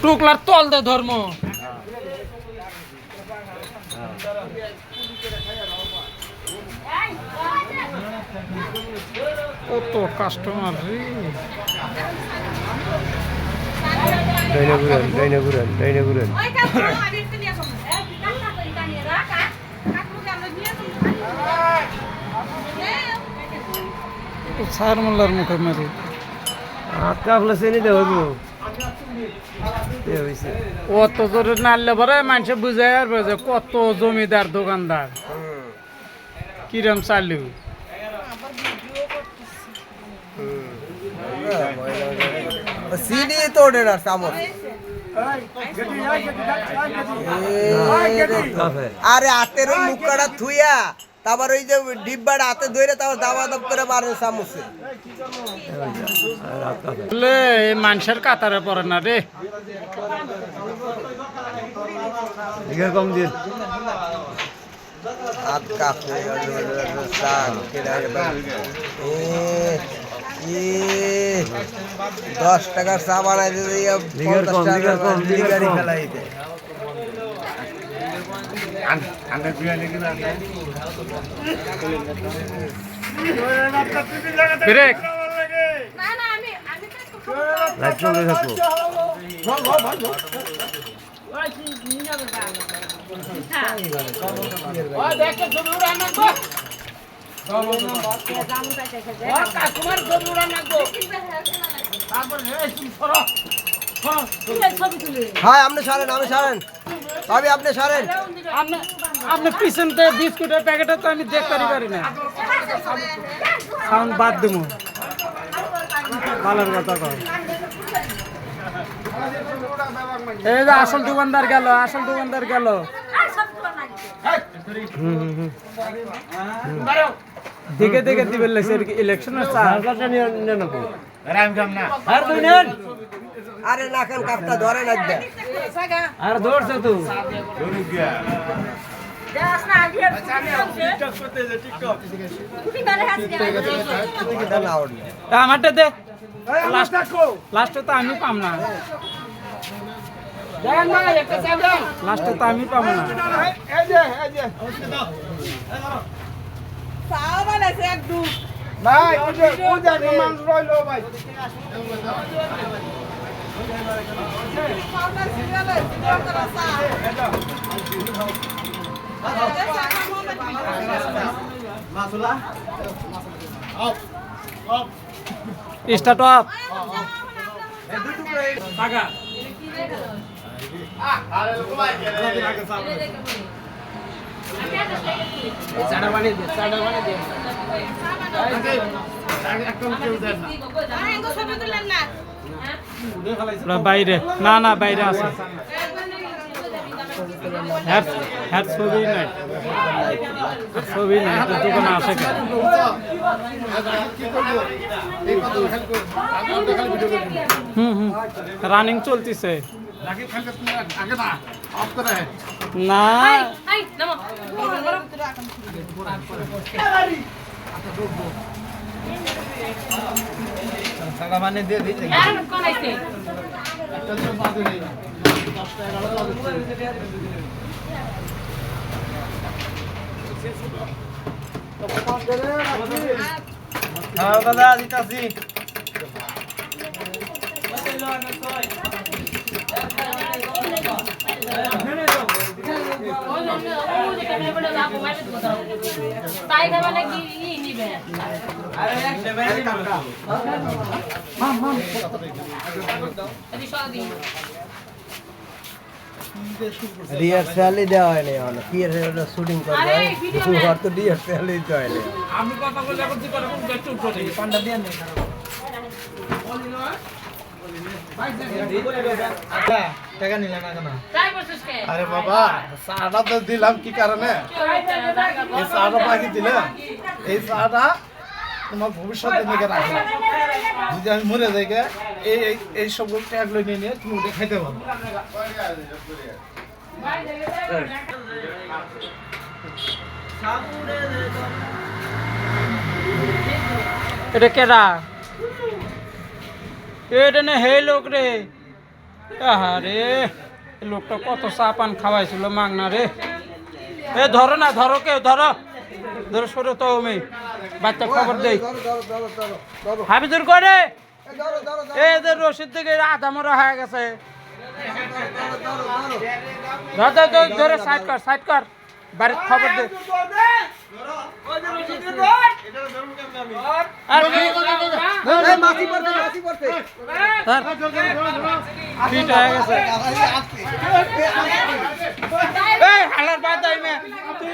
টুকলার তল দে ধর্ম কত কাস্টমার রে ডাইনে ঘুরেন সার মোল্লার মুখে মারি কাপলা চেনি দেব অত জোরে নাড়লে পরে মানুষ বুঝায় আর বোঝে কত জমিদার দোকানদার কিরম চালু সিডি তোড়ে না চামচ আরে হাতের ওই মুখটা থুইয়া তারপর ওই যে ডিব্বাটা হাতে ধরে তারপর দাবা দাব করে মারে চামচে মানুষের কাতারে পড়ে না রে কম দিন হাত কাপড় 10 টাকার চা বানাই দিলে 50 টাকা গাড়ি ফেলাইতে ব্রেক হ্যাঁ আপনি সারেন ভাবি আপনি সারেন আপনি পিছনতে বিস্কুটের প্যাকেটে তো আমি দেখতে পারি না সাউন্ড বাদ দেবো ভালোর কথা কর এই যে আসল দোকানদার গেল দেখে দিবেন লাগছে ইলেকশনের আরে না কেন কাপটা ধরে না আর ধরছে তো আমারটা দে লাস্টে তো আমি পাম না লাস্টে তো আমি পাবো না স্টার্ট আপ বাইরে না বাইরে আছে ছবি নাই দোকানে আসে রানিং চলতেছে না মানে দিয়ে দিতে হ্যাঁ দাদা দিতাছি রিহার্সালই দেওয়া হয়নি এখন কি শুটিং করবে আর তো রিহার্সালই দেওয়া হয়নি আমি কথা বলে এখন তুই করে কোন গেট উঠে পান্ডা দিয়ে নে টাকা নিলে না কেন আরে বাবা চাটা তো দিলাম কি কারণে এই চাটা বাকি দিলে এই চাটা তোমার ভবিষ্যতের দিকে রাখো যদি আমি মরে যাই এই এই সব ট্যাগগুলো নিয়ে তুমি ওটা খাইতে পারো এটা কেডা এটা না হে লোক রে আরে লোকটা কত চা পান খাওয়াইছিল মাগনা রে। এ ধরো না, ধরো, কেউ ধরো, ধরো, সরো তো আমি বাচ্চা খবর দেই। হাবিজুর করে এই যে রশিদ দিকে আধা মরা হয়ে গেছে। ধরে সাইড কর, সাইড কর, বাড়ির খবর দে। ফিট হয়ে গেছে। এই হালার বাদ দাই মে তুই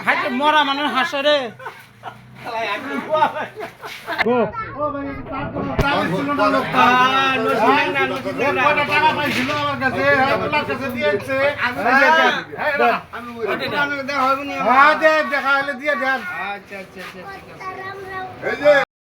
হাতে মরা মানে হাসে রে। দেখা হলে দিয়ে দেন।